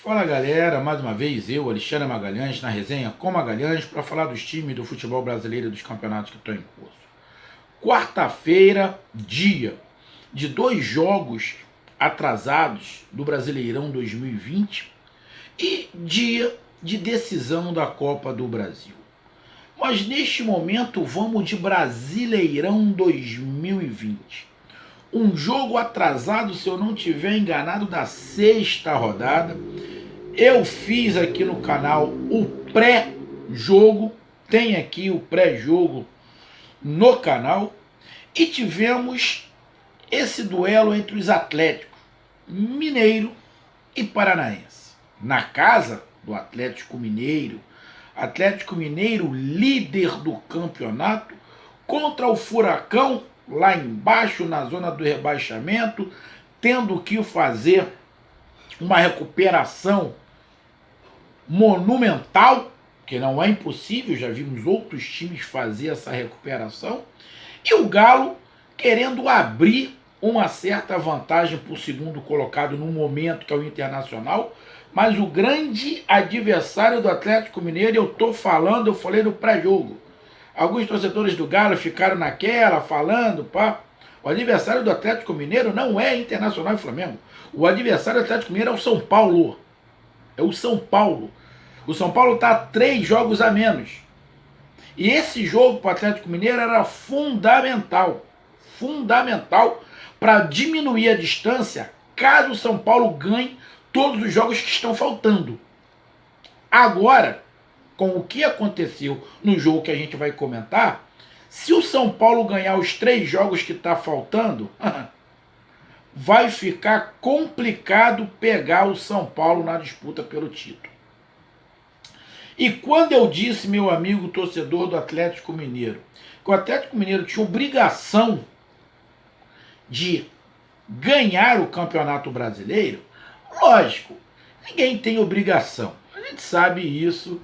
Fala galera, mais uma vez eu, Alexandre Magalhães, na resenha com Magalhães, para falar dos times do futebol brasileiro e dos campeonatos que estão em curso. Quarta-feira, dia de 2 jogos atrasados do Brasileirão 2020 e dia de decisão da Copa do Brasil. Mas neste momento vamos de Brasileirão 2020. Um jogo atrasado, se eu não estiver enganado, da 6ª rodada. Eu fiz aqui no canal o pré-jogo, tem aqui o pré-jogo no canal, e tivemos esse duelo entre os Atlético Mineiro e Paranaense. Na casa do Atlético Mineiro, líder do campeonato, contra o Furacão, lá embaixo na zona do rebaixamento, tendo que fazer uma recuperação monumental, que não é impossível, já vimos outros times fazer essa recuperação, e o Galo querendo abrir uma certa vantagem para o segundo colocado no momento, que é o Internacional, mas o grande adversário do Atlético Mineiro, eu falei no pré-jogo. Alguns torcedores do Galo ficaram naquela, falando, pá. O adversário do Atlético Mineiro não é Internacional e Flamengo. O adversário do Atlético Mineiro é o São Paulo. É o São Paulo. O São Paulo está a 3 jogos a menos. E esse jogo para o Atlético Mineiro era fundamental. Fundamental para diminuir a distância caso o São Paulo ganhe todos os jogos que estão faltando. Agora, com o que aconteceu no jogo que a gente vai comentar, se o São Paulo ganhar os 3 jogos que está faltando, vai ficar complicado pegar o São Paulo na disputa pelo título. E quando eu disse, meu amigo torcedor do Atlético Mineiro, que o Atlético Mineiro tinha obrigação de ganhar o Campeonato Brasileiro, lógico, ninguém tem obrigação. A gente sabe isso.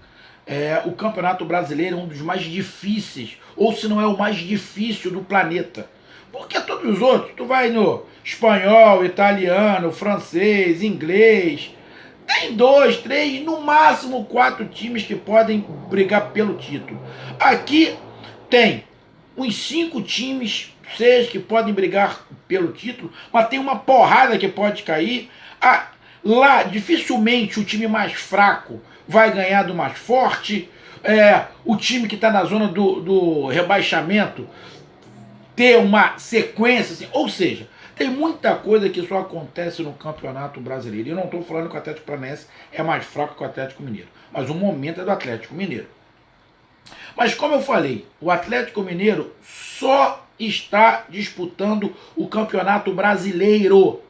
O Campeonato Brasileiro é um dos mais difíceis, ou se não é o mais difícil do planeta. Porque todos os outros, tu vai no espanhol, italiano, francês, inglês, tem 2, 3, no máximo 4 times que podem brigar pelo título. Aqui tem uns 5 times, 6 que podem brigar pelo título, mas tem uma porrada que pode cair. Lá, dificilmente o time mais fraco vai ganhar do mais forte. O time que está na zona do rebaixamento ter uma sequência, assim, ou seja, tem muita coisa que só acontece no Campeonato Brasileiro. E eu não estou falando que o Atlético Paranaense é mais fraco que o Atlético Mineiro, mas o momento é do Atlético Mineiro. Mas como eu falei, o Atlético Mineiro só está disputando o Campeonato Brasileiro.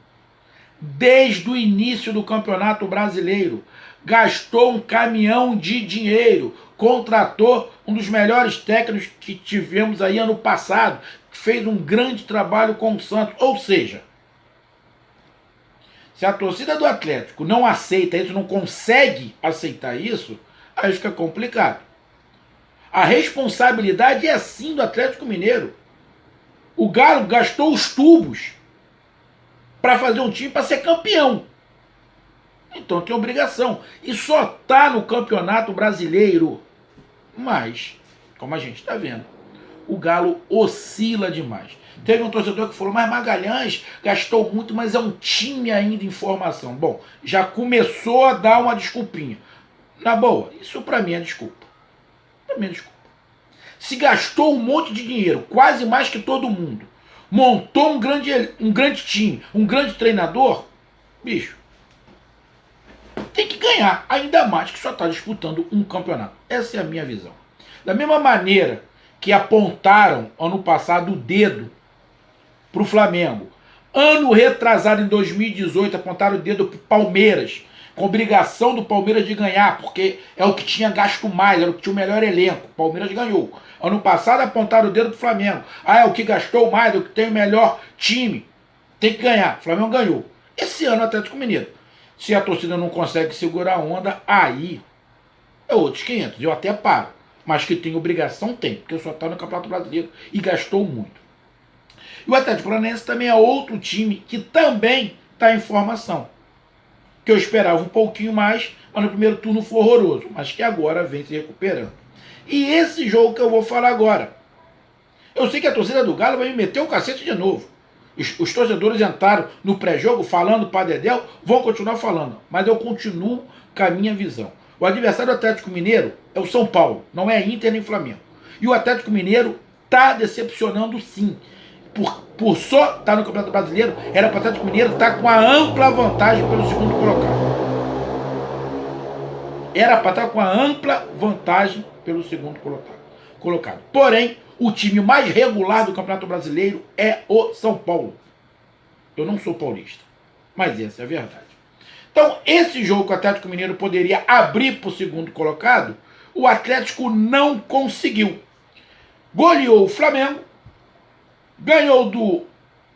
Desde o início do Campeonato Brasileiro, gastou um caminhão de dinheiro, contratou um dos melhores técnicos que tivemos aí ano passado, que fez um grande trabalho com o Santos. Ou seja, se a torcida do Atlético não aceita isso, não consegue aceitar isso, aí fica complicado. A responsabilidade é sim do Atlético Mineiro. O Galo gastou os tubos para fazer um time para ser campeão. Então tem obrigação. E só está no Campeonato Brasileiro. Mas, como a gente está vendo, o Galo oscila demais. Teve um torcedor que falou, mas Magalhães gastou muito, mas é um time ainda em formação. Bom, já começou a dar uma desculpinha. Na boa, isso para mim é desculpa. Para mim é desculpa. Se gastou um monte de dinheiro, quase mais que todo mundo, montou um grande time, um grande treinador, bicho, tem que ganhar, ainda mais que só está disputando um campeonato. Essa é a minha visão. Da mesma maneira que apontaram ano passado o dedo para o Flamengo, ano retrasado em 2018 apontaram o dedo para o Palmeiras, com obrigação do Palmeiras de ganhar, porque é o que tinha gasto mais, era o que tinha o melhor elenco. O Palmeiras ganhou. Ano passado apontaram o dedo para o Flamengo. É o que gastou mais, é o que tem o melhor time. Tem que ganhar. O Flamengo ganhou. Esse ano o Atlético Mineiro. Se a torcida não consegue segurar a onda, aí é outros 500. Eu até paro. Mas que tem obrigação, tem. Porque só está no Campeonato Brasileiro e gastou muito. E o Atlético Paranaense também é outro time que também está em formação. que eu esperava um pouquinho mais, mas no primeiro turno foi horroroso, mas que agora vem se recuperando. E esse jogo que eu vou falar agora, eu sei que a torcida do Galo vai me meter o cacete de novo. Os torcedores entraram no pré-jogo falando para Dedéu, vão continuar falando, mas eu continuo com a minha visão. O adversário do Atlético Mineiro é o São Paulo, não é Inter nem Flamengo. E o Atlético Mineiro está decepcionando sim. Por só estar no Campeonato Brasileiro, era para o Atlético Mineiro estar com a ampla vantagem pelo segundo colocado. Era para estar com a ampla vantagem pelo segundo colocado. Porém, o time mais regular do Campeonato Brasileiro é o São Paulo. Eu não sou paulista, mas essa é a verdade. Então, esse jogo que o Atlético Mineiro poderia abrir para o segundo colocado, o Atlético não conseguiu. Goleou o Flamengo, ganhou do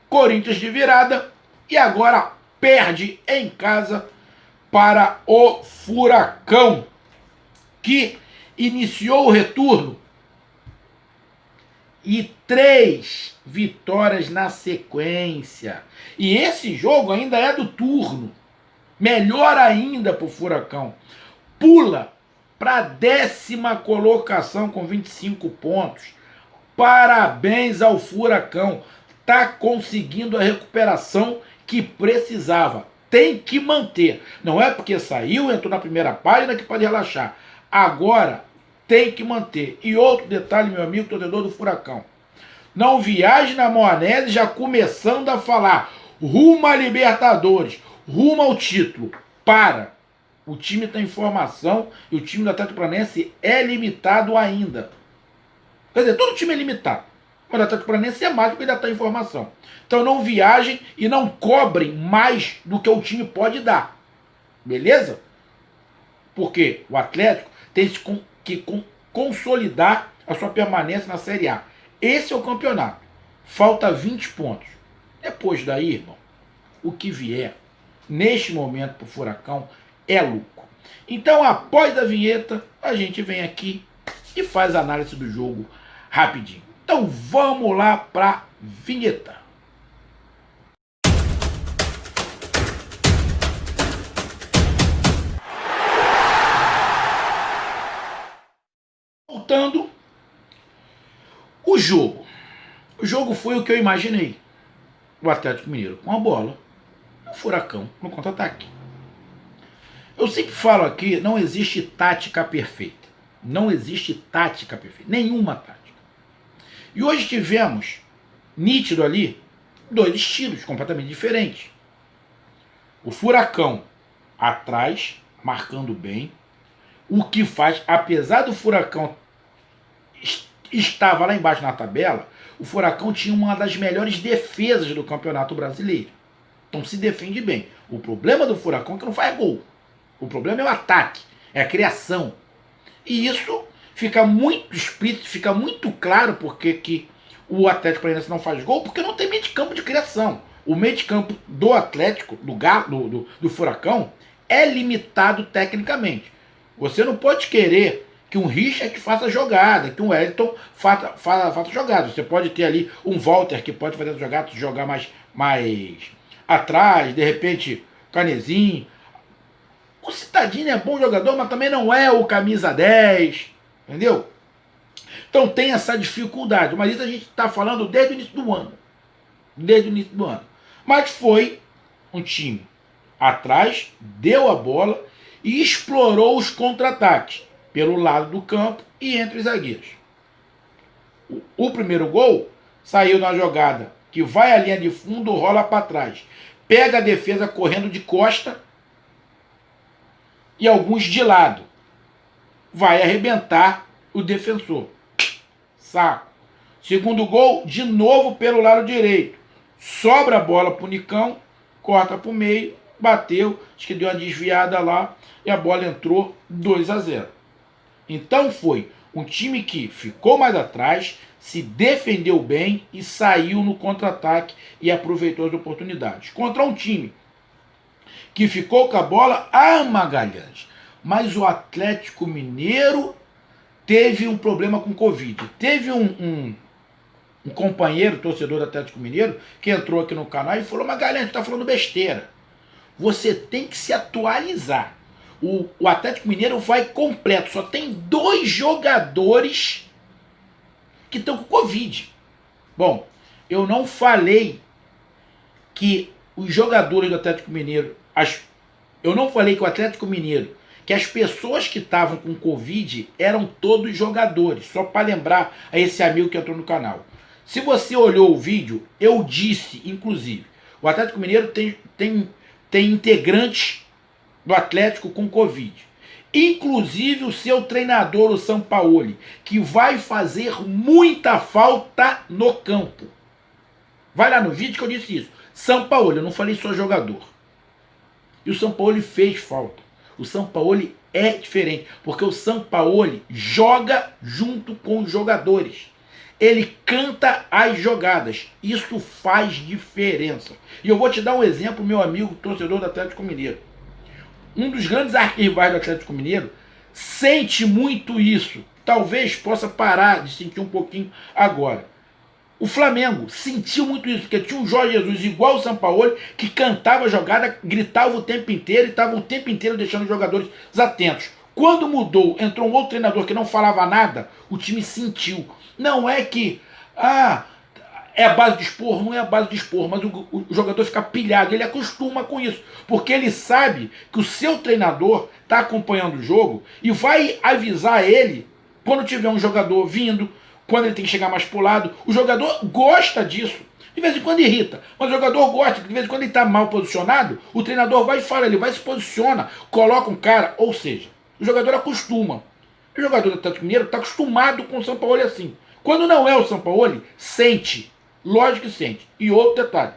Corinthians de virada e agora perde em casa para o Furacão, que iniciou o retorno e 3 vitórias na sequência. E esse jogo ainda é do turno. Melhor ainda para o Furacão. Pula para a 10ª colocação com 25 pontos. Parabéns ao Furacão. Está conseguindo a recuperação que precisava. Tem que manter. Não é porque saiu, entrou na primeira página que pode relaxar. Agora tem que manter. E outro detalhe, meu amigo torcedor do Furacão. Não viaje na maionese já começando a falar rumo a Libertadores, rumo ao título. Para. O time tem formação e o time do Atlético Paranaense é limitado ainda. Quer dizer, todo time é limitado. Mas o Atlético Paranaense é mais porque ainda está em formação. Então não viajem e não cobrem mais do que o time pode dar. Beleza? Porque o Atlético tem que consolidar a sua permanência na Série A. Esse é o campeonato. Falta 20 pontos. Depois daí, irmão, o que vier, neste momento para o Furacão, é lucro. Então, após a vinheta, a gente vem aqui e faz a análise do jogo rapidinho. Então, vamos lá para a vinheta. Voltando, o jogo. O jogo foi o que eu imaginei. O Atlético Mineiro com a bola, o Furacão no contra-ataque. Eu sempre falo aqui, não existe tática perfeita. Não existe tática perfeita. Nenhuma tática. E hoje tivemos, nítido ali, 2 estilos completamente diferentes. O Furacão atrás, marcando bem. O que faz, apesar do Furacão estava lá embaixo na tabela, o Furacão tinha uma das melhores defesas do Campeonato Brasileiro. Então se defende bem. O problema do Furacão é que não faz gol. O problema é o ataque, é a criação. E isso fica muito explícito, fica muito claro porque que o Atlético Paranaense não faz gol, porque não tem meio de campo de criação. O meio de campo do Atlético, do Furacão, é limitado tecnicamente. Você não pode querer que um Richard faça jogada, que um Wellington faça jogada. Você pode ter ali um Walter que pode fazer jogada, jogar mais atrás, de repente, Canezinho. O Citadini é bom jogador, mas também não é o camisa 10, entendeu? Então tem essa dificuldade, mas isso a gente está falando desde o início do ano. Desde o início do ano. Mas foi um time atrás, deu a bola e explorou os contra-ataques pelo lado do campo e entre os zagueiros. O primeiro gol saiu na jogada que vai à linha de fundo, rola para trás. Pega a defesa correndo de costa e alguns de lado. Vai arrebentar o defensor. Saco. Segundo gol, de novo pelo lado direito. Sobra a bola pro Nicão, corta pro meio, bateu, acho que deu uma desviada lá e a bola entrou 2-0. Então foi um time que ficou mais atrás, se defendeu bem e saiu no contra-ataque e aproveitou as oportunidades. Contra um time que ficou com a bola a Magalhães. Mas o Atlético Mineiro teve um problema com Covid. Teve um companheiro, torcedor do Atlético Mineiro, que entrou aqui no canal e falou: Magalhães, tu tá falando besteira. você tem que se atualizar. O Atlético Mineiro vai completo, só tem 2 jogadores que estão com Covid. Bom, eu não falei que os jogadores do Atlético Mineiro, eu não falei que o Atlético Mineiro, que as pessoas que estavam com Covid eram todos jogadores, só para lembrar a esse amigo que entrou no canal. Se você olhou o vídeo, eu disse, inclusive, o Atlético Mineiro tem integrantes do Atlético com Covid. Inclusive o seu treinador, o Sampaoli, que vai fazer muita falta no campo. Vai lá no vídeo que eu disse isso. Sampaoli, eu não falei só jogador. E o Sampaoli fez falta. O Sampaoli é diferente, porque o Sampaoli joga junto com os jogadores. Ele canta as jogadas. Isso faz diferença. E eu vou te dar um exemplo, meu amigo torcedor do Atlético Mineiro. Um dos grandes arquirrivais do Atlético Mineiro sente muito isso. Talvez possa parar de sentir um pouquinho agora. O Flamengo sentiu muito isso, porque tinha um Jorge Jesus igual o Sampaoli, que cantava a jogada, gritava o tempo inteiro e estava o tempo inteiro deixando os jogadores atentos. Quando mudou, entrou um outro treinador que não falava nada, o time sentiu. Não é que, é a base de esporro, não é a base de esporro, mas o jogador fica pilhado, ele acostuma com isso, porque ele sabe que o seu treinador está acompanhando o jogo e vai avisar ele quando tiver um jogador vindo, quando ele tem que chegar mais pro lado. O jogador gosta disso. De vez em quando irrita, mas o jogador gosta, que de vez em quando ele está mal posicionado, o treinador vai e fala, ele vai se posiciona, coloca um cara, ou seja, o jogador acostuma. O jogador do Atlético Mineiro está acostumado com o Sampaoli assim. Quando não é o Sampaoli, sente. Lógico que sente. E outro detalhe.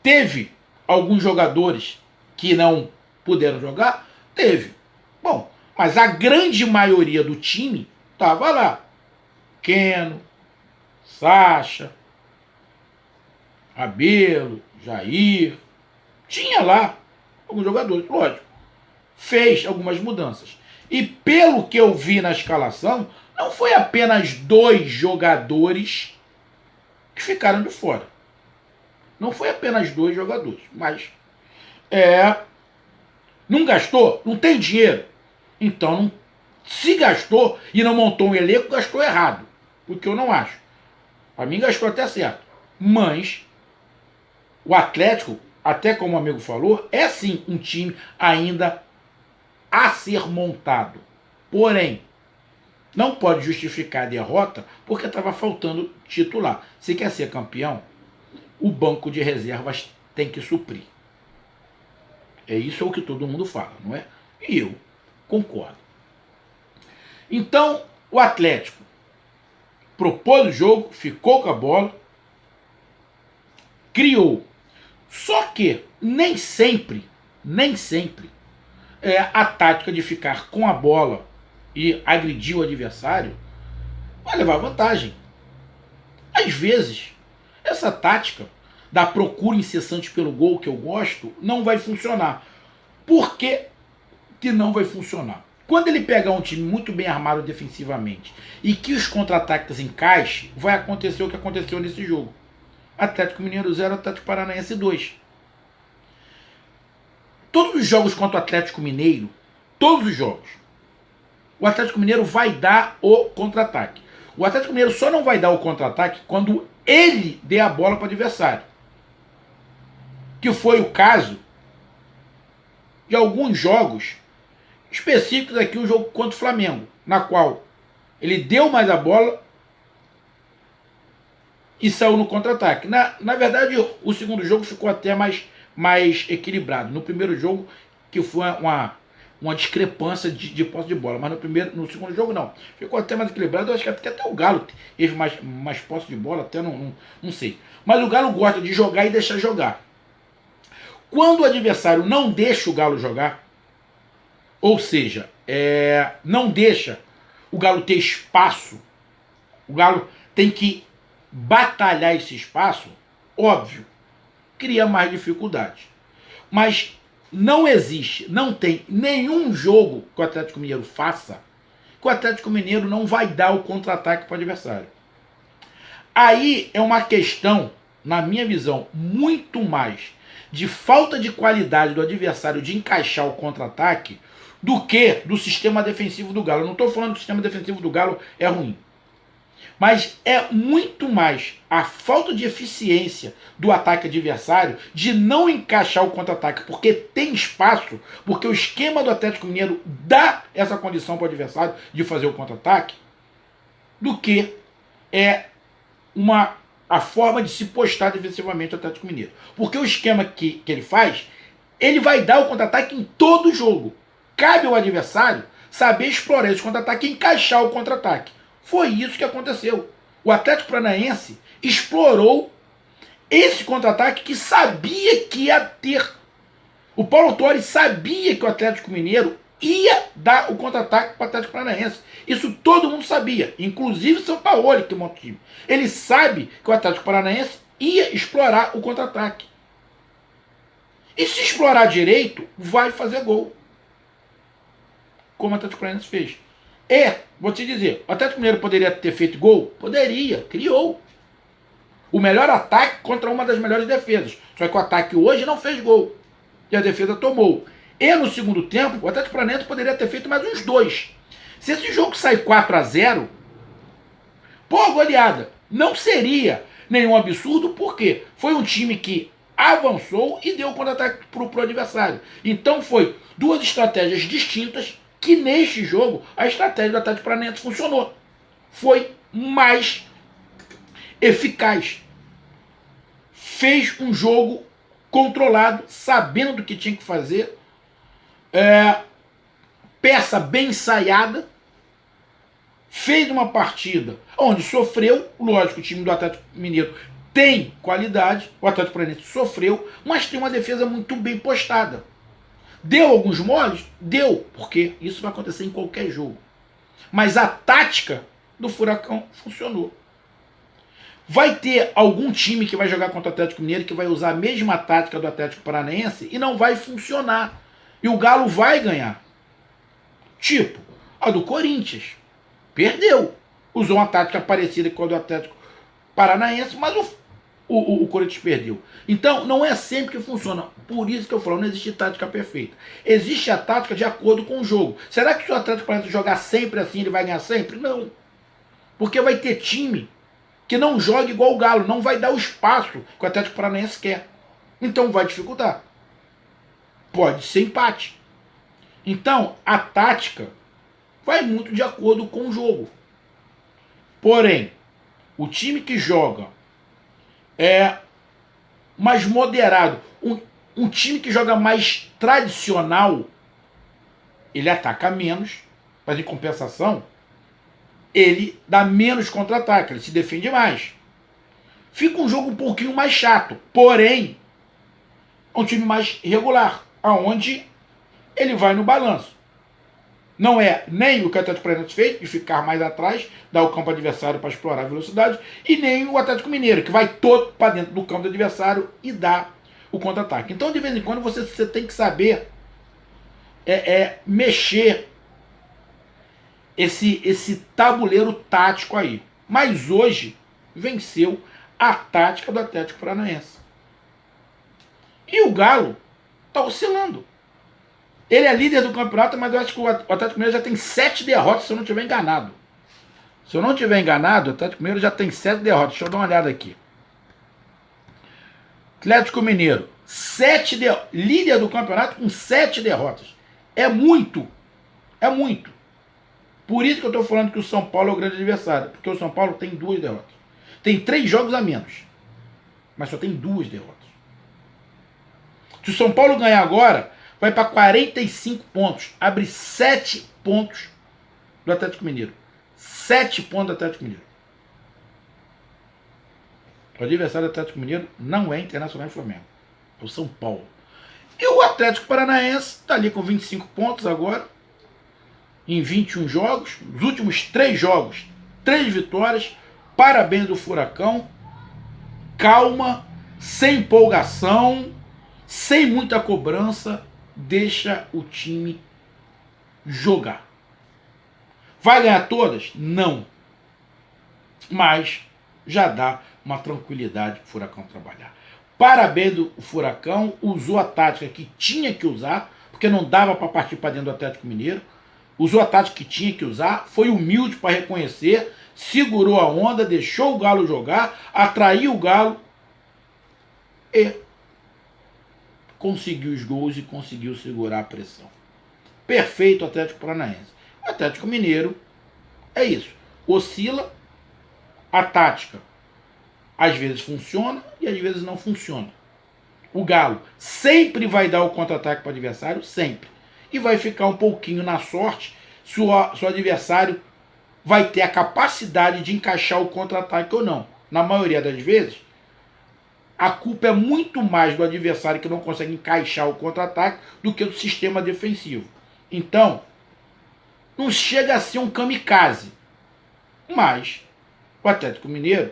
Teve alguns jogadores que não puderam jogar? Teve. Bom, mas a grande maioria do time estava lá. Keno, Sacha, Rabelo, Jair. Tinha lá alguns jogadores, lógico. Fez algumas mudanças. E pelo que eu vi na escalação, não foi apenas 2 jogadores que ficaram de fora. Não foi apenas 2 jogadores, mas não gastou, não tem dinheiro. Então, se gastou e não montou um elenco, gastou errado. O que eu não acho. Para mim gastou até certo. Mas o Atlético, até como o amigo falou, é sim um time ainda a ser montado. Porém, não pode justificar a derrota porque estava faltando titular. Se quer ser campeão, o banco de reservas tem que suprir. É isso o que todo mundo fala, não é? E eu concordo. Então, o Atlético propôs o jogo, ficou com a bola, criou. Só que nem sempre a tática de ficar com a bola e agredir o adversário vai levar vantagem. Às vezes, essa tática da procura incessante pelo gol que eu gosto não vai funcionar. Por que não vai funcionar? Quando ele pegar um time muito bem armado defensivamente e que os contra-ataques encaixem, vai acontecer o que aconteceu nesse jogo. Atlético Mineiro 0, Atlético Paranaense 2. Todos os jogos contra o Atlético Mineiro, todos os jogos, o Atlético Mineiro vai dar o contra-ataque. O Atlético Mineiro só não vai dar o contra-ataque quando ele der a bola para o adversário. Que foi o caso de alguns jogos específicos aqui, o jogo contra o Flamengo, na qual ele deu mais a bola e saiu no contra-ataque. Na verdade, o segundo jogo ficou até mais equilibrado. No primeiro jogo, que foi uma discrepância de posse de bola, mas no segundo jogo não. Ficou até mais equilibrado. Eu acho que até o Galo teve mais posse de bola, até não sei. Mas o Galo gosta de jogar e deixar jogar. Quando o adversário não deixa o Galo jogar, ou seja, não deixa o Galo ter espaço, o Galo tem que batalhar esse espaço, óbvio, cria mais dificuldade. Mas não existe, não tem nenhum jogo que o Atlético Mineiro faça que o Atlético Mineiro não vai dar o contra-ataque para o adversário. Aí é uma questão, na minha visão, muito mais de falta de qualidade do adversário de encaixar o contra-ataque do que do sistema defensivo do Galo. Eu não estou falando que o sistema defensivo do Galo é ruim. Mas é muito mais a falta de eficiência do ataque adversário de não encaixar o contra-ataque, porque tem espaço, porque o esquema do Atlético Mineiro dá essa condição para o adversário de fazer o contra-ataque, do que a forma de se postar defensivamente o Atlético Mineiro. Porque o esquema que ele faz, ele vai dar o contra-ataque em todo jogo. Cabe ao adversário saber explorar esse contra-ataque e encaixar o contra-ataque. Foi isso que aconteceu. O Atlético Paranaense explorou esse contra-ataque que sabia que ia ter. O Paulo Torres sabia que o Atlético Mineiro ia dar o contra-ataque para o Atlético Paranaense. Isso todo mundo sabia, inclusive o São Paulo, que monta o time. Ele sabe que o Atlético Paranaense ia explorar o contra-ataque. E se explorar direito, vai fazer gol. Como o Atlético Paranaense fez. Vou te dizer, o Atlético Mineiro poderia ter feito gol? Poderia, criou. O melhor ataque contra uma das melhores defesas. Só que o ataque hoje não fez gol. E a defesa tomou. E no segundo tempo, o Atlético Paranaense poderia ter feito mais uns 2. Se esse jogo sair 4-0, goleada. Não seria nenhum absurdo, porque foi um time que avançou e deu contra-ataque pro adversário. Então foi 2 estratégias distintas que neste jogo a estratégia do Atlético Paranaense funcionou. Foi mais eficaz. Fez um jogo controlado, sabendo do que tinha que fazer. Peça bem ensaiada. Fez uma partida onde sofreu. Lógico, o time do Atlético Mineiro tem qualidade. O Atlético Paranaense sofreu, mas tem uma defesa muito bem postada. Deu alguns moles? Deu, porque isso vai acontecer em qualquer jogo. Mas a tática do Furacão funcionou. Vai ter algum time que vai jogar contra o Atlético Mineiro que vai usar a mesma tática do Atlético Paranaense e não vai funcionar. E o Galo vai ganhar. Tipo, a do Corinthians. Perdeu. Usou uma tática parecida com a do Atlético Paranaense, mas o Corinthians perdeu. Então, não é sempre que funciona. Por isso que eu falo, não existe tática perfeita. Existe a tática de acordo com o jogo. Será que se o Atlético Paranaense jogar sempre assim, ele vai ganhar sempre? Não. Porque vai ter time que não joga igual o Galo, não vai dar o espaço que o Atlético Paranaense quer. Então vai dificultar. Pode ser empate. Então, a tática vai muito de acordo com o jogo. Porém, o time que joga mais moderado, um time que joga mais tradicional, ele ataca menos, mas em compensação, ele dá menos contra-ataque, ele se defende mais. Fica um jogo um pouquinho mais chato, porém, é um time mais regular, aonde ele vai no balanço. Não é nem o que o Atlético Paranaense fez, de ficar mais atrás, dar o campo adversário para explorar a velocidade, e nem o Atlético Mineiro, que vai todo para dentro do campo do adversário e dá o contra-ataque. Então, de vez em quando, você tem que saber mexer esse tabuleiro tático aí. Mas hoje, venceu a tática do Atlético Paranaense. E o Galo está oscilando. Ele é líder do campeonato, mas eu acho que o Atlético Mineiro já tem 7 derrotas, se eu não estiver enganado. Se eu não estiver enganado, o Atlético Mineiro já tem 7 derrotas. Deixa eu dar uma olhada aqui. Atlético Mineiro, líder do campeonato com 7 derrotas. É muito. É muito. Por isso que eu estou falando que o São Paulo é o grande adversário. Porque o São Paulo tem 2 derrotas. Tem 3 jogos a menos. Mas só tem 2 derrotas. Se o São Paulo ganhar agora, vai para 45 pontos. Abre 7 pontos do Atlético Mineiro. 7 pontos do Atlético Mineiro. O adversário do Atlético Mineiro não é Internacional e Flamengo. É o São Paulo. E o Atlético Paranaense está ali com 25 pontos agora. Em 21 jogos. Os últimos 3 jogos, 3 vitórias. Parabéns do Furacão. Calma, sem empolgação, sem muita cobrança. Deixa o time jogar. Vai ganhar todas? Não. Mas já dá uma tranquilidade para o Furacão trabalhar. Parabéns do Furacão, usou a tática que tinha que usar, porque não dava para partir para dentro do Atlético Mineiro. Usou a tática que tinha que usar, foi humilde para reconhecer, segurou a onda, deixou o Galo jogar, atraiu o Galo e conseguiu os gols e conseguiu segurar a pressão. Perfeito o Atlético Paranaense. O Atlético Mineiro é isso. Oscila, a tática às vezes funciona e às vezes não funciona. O Galo sempre vai dar o contra-ataque para o adversário, sempre. E vai ficar um pouquinho na sorte se o adversário vai ter a capacidade de encaixar o contra-ataque ou não. Na maioria das vezes, a culpa é muito mais do adversário que não consegue encaixar o contra-ataque do que do sistema defensivo. Então, não chega a ser um kamikaze. Mas o Atlético Mineiro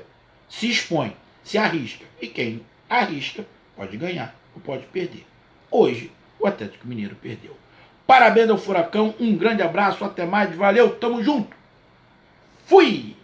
se expõe, se arrisca. E quem arrisca pode ganhar ou pode perder. Hoje, o Atlético Mineiro perdeu. Parabéns ao Furacão, um grande abraço, até mais, valeu, tamo junto. Fui!